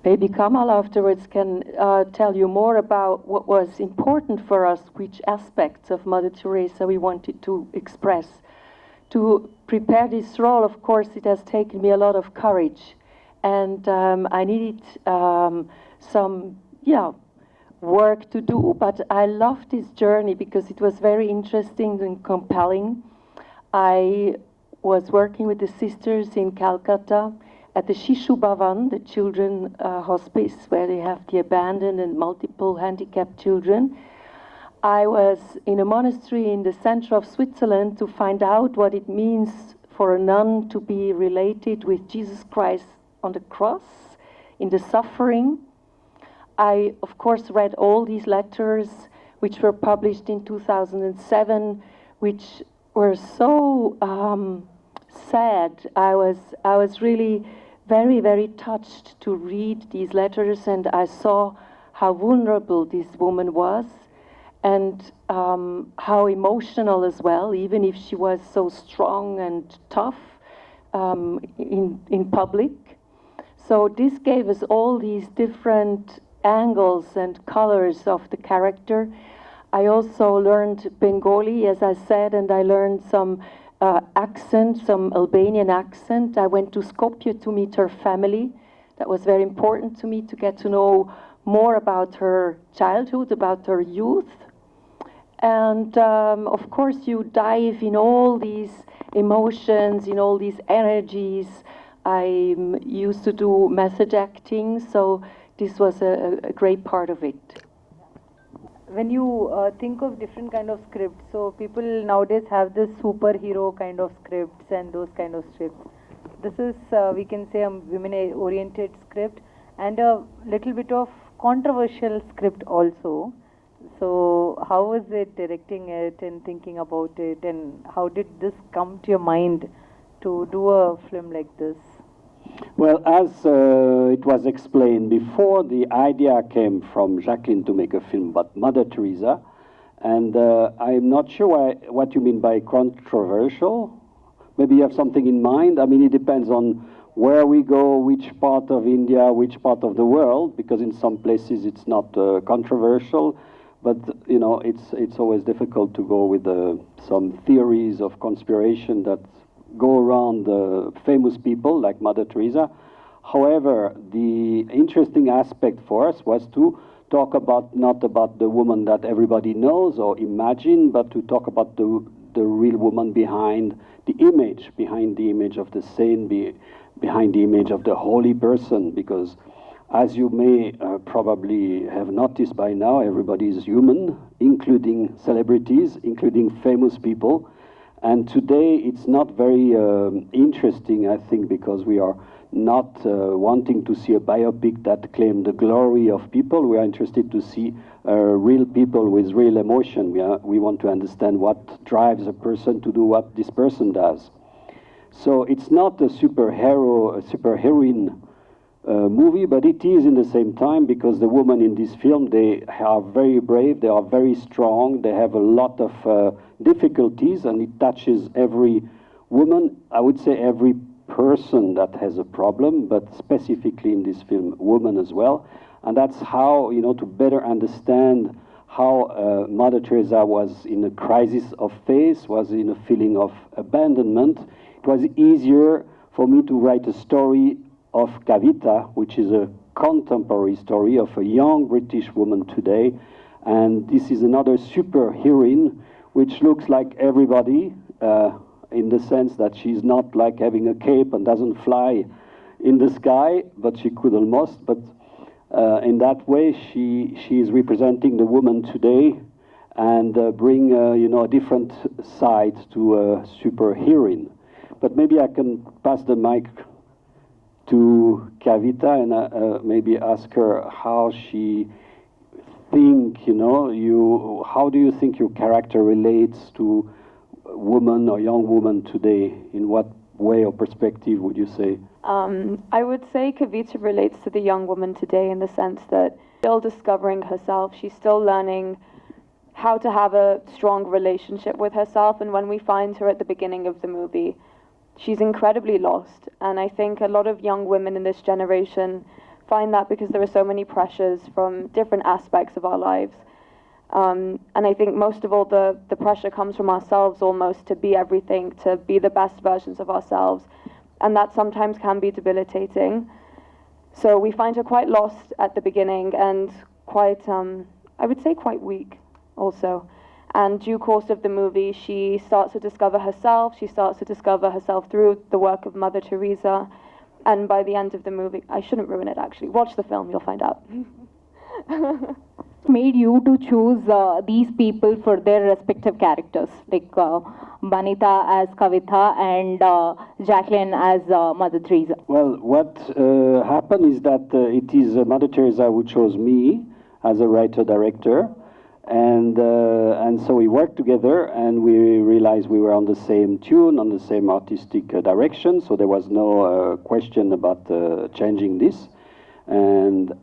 maybe Kamal afterwards can tell you more about what was important for us, which aspects of Mother Teresa we wanted to express. To prepare this role, of course, it has taken me a lot of courage. And I needed some, work to do, but I loved this journey because it was very interesting and compelling. I was working with the sisters in Calcutta at the Shishu Bhavan, the children hospice, where they have the abandoned and multiple handicapped children. I was in a monastery in the center of Switzerland to find out what it means for a nun to be related with Jesus Christ on the cross, in the suffering. I, of course, read all these letters which were published in 2007, which were so sad. I was really very, very touched to read these letters, and I saw how vulnerable this woman was, and how emotional as well, even if she was so strong and tough in public. So this gave us all these different angles and colors of the character. I also learned Bengali, as I said, and I learned some accent, some Albanian accent. I went to Skopje to meet her family. That was very important to me, to get to know more about her childhood, about her youth. And of course, you dive in all these emotions, in all these energies. I used to do message acting, so this was a great part of it. When you think of different kind of scripts, so people nowadays have this superhero kind of scripts and those kind of scripts. This is, we can say, a women-oriented script and a little bit of controversial script also. So how was it directing it and thinking about it, and how did this come to your mind to do a film like this? Well, as it was explained before, the idea came from Jacqueline to make a film about Mother Teresa, and I'm not sure what you mean by controversial. Maybe you have something in mind. I mean, it depends on where we go, which part of India, which part of the world, because in some places it's not controversial, but you know, it's always difficult to go with some theories of conspiration that go around famous people like Mother Teresa. However, the interesting aspect for us was to talk about, not about the woman that everybody knows or imagine, but to talk about the real woman behind the image of the saint, behind the image of the holy person, because as you may probably have noticed by now, everybody is human, including celebrities, including famous people. And today it's not very interesting, I think, because we are not wanting to see a biopic that claims the glory of people. We are interested to see real people with real emotion. We want to understand what drives a person to do what this person does. So it's not a superheroine movie, but it is in the same time, because the women in this film, they are very brave, they are very strong, they have a lot of difficulties, and it touches every woman, I would say every person that has a problem, but specifically in this film, women as well. And that's how, you know, to better understand how Mother Teresa was in a crisis of faith, was in a feeling of abandonment. It was easier for me to write a story of Kavita, which is a contemporary story of a young British woman today. And this is another superheroine, which looks like everybody, in the sense that she's not like having a cape and doesn't fly in the sky, but she could almost. But in that way, she is representing the woman today, and bring you know, a different side to a superheroine. But maybe I can pass the mic to Kavita and maybe ask her how she think, you know, how do you think your character relates to woman or young woman today? In what way or perspective would you say? I would say Kavita relates to the young woman today in the sense that she's still discovering herself. She's still learning how to have a strong relationship with herself. And when we find her at the beginning of the movie, she's incredibly lost. And I think a lot of young women in this generation find that because there are so many pressures from different aspects of our lives. And I think most of all, the pressure comes from ourselves almost to be everything, to be the best versions of ourselves. And that sometimes can be debilitating. So we find her quite lost at the beginning and quite, I would say quite weak also. And due course of the movie, she starts to discover herself. She starts to discover herself through the work of Mother Teresa. And by the end of the movie, I shouldn't ruin it actually. Watch the film, you'll find out. Made you to choose these people for their respective characters, like Banita as Kavitha and Jacqueline as Mother Teresa? Well, what happened is that it is Mother Teresa who chose me as a writer-director, and so we worked together, and we realized we were on the same tune, on the same artistic direction, so there was no question about changing this. And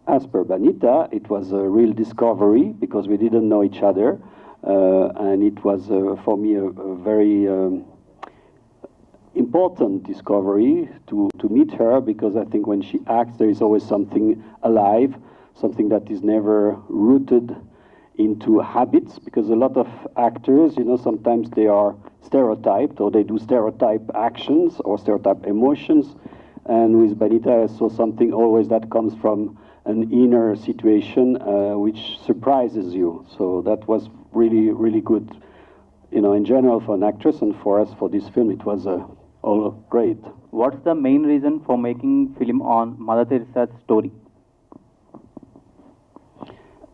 as per Banita, it was a real discovery because we didn't know each other, and it was for me a very important discovery to meet her, because I think when she acts there is always something alive, something that is never rooted into habits, because a lot of actors, you know, sometimes they are stereotyped or they do stereotype actions or stereotype emotions, and with Banita I saw something always that comes from an inner situation which surprises you. So that was really, really good, you know, in general for an actress, and for us for this film it was all great. What's the main reason for making film on Mother Teresa's story?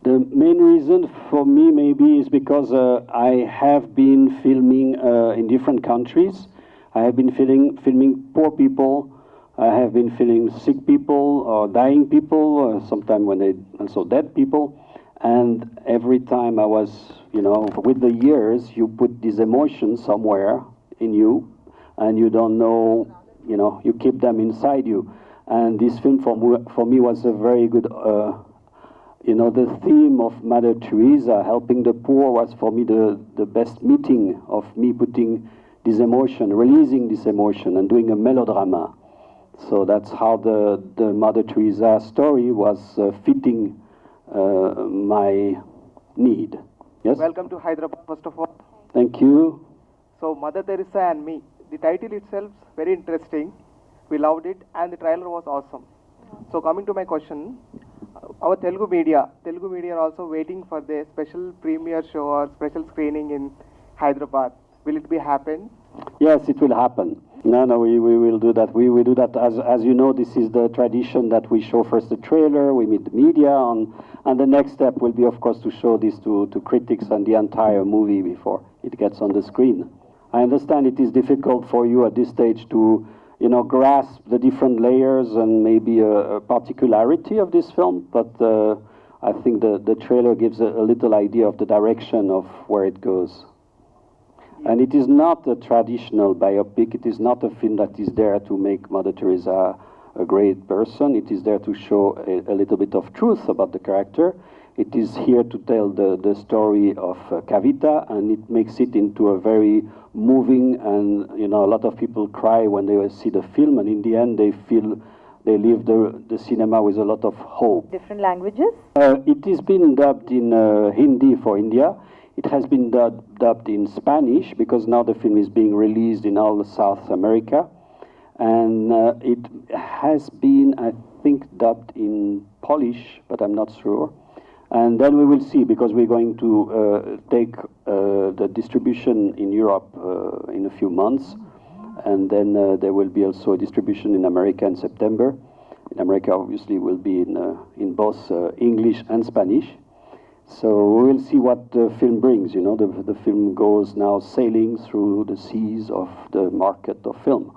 The main reason for me maybe is because I have been filming in different countries. I have been filming poor people. I have been filming sick people or dying people, sometimes when they also dead people. And every time I was, you know, with the years, you put these emotions somewhere in you, and you don't know, you know, you keep them inside you. And this film for me was a very good, you know, the theme of Mother Teresa, helping the poor, was for me the best meeting of me putting this emotion, releasing this emotion and doing a melodrama. So that's how the Mother Teresa story was fitting my need. Yes? Welcome to Hyderabad, first of all. Thank you. So, Mother Teresa and Me. The title itself very interesting. We loved it, and the trailer was awesome. So, coming to my question, our Telugu media are also waiting for the special premiere show or special screening in Hyderabad. Will it be happen? Yes, it will happen. No, we will do that. We will do that. As you know, this is the tradition that we show first the trailer, we meet the media, and the next step will be, of course, to show this to critics and the entire movie before it gets on the screen. I understand it is difficult for you at this stage to, you know, grasp the different layers and maybe a particularity of this film, but I think the trailer gives a little idea of the direction of where it goes. And it is not a traditional biopic. It is not a film that is there to make Mother Teresa a great person. It is there to show a little bit of truth about the character. It is here to tell the story of Kavitha, and it makes it into a very moving, and, you know, a lot of people cry when they see the film, and in the end they feel they leave the cinema with a lot of hope. Different languages? It is been dubbed in Hindi for India. It has been dubbed in Spanish, because now the film is being released in all South America. And it has been, I think, dubbed in Polish, but I'm not sure. And then we will see, because we're going to take the distribution in Europe in a few months. And then there will be also a distribution in America in September. In America, obviously, will be in both English and Spanish. So we will see what the film brings. You know, the film goes now sailing through the seas of the market of film.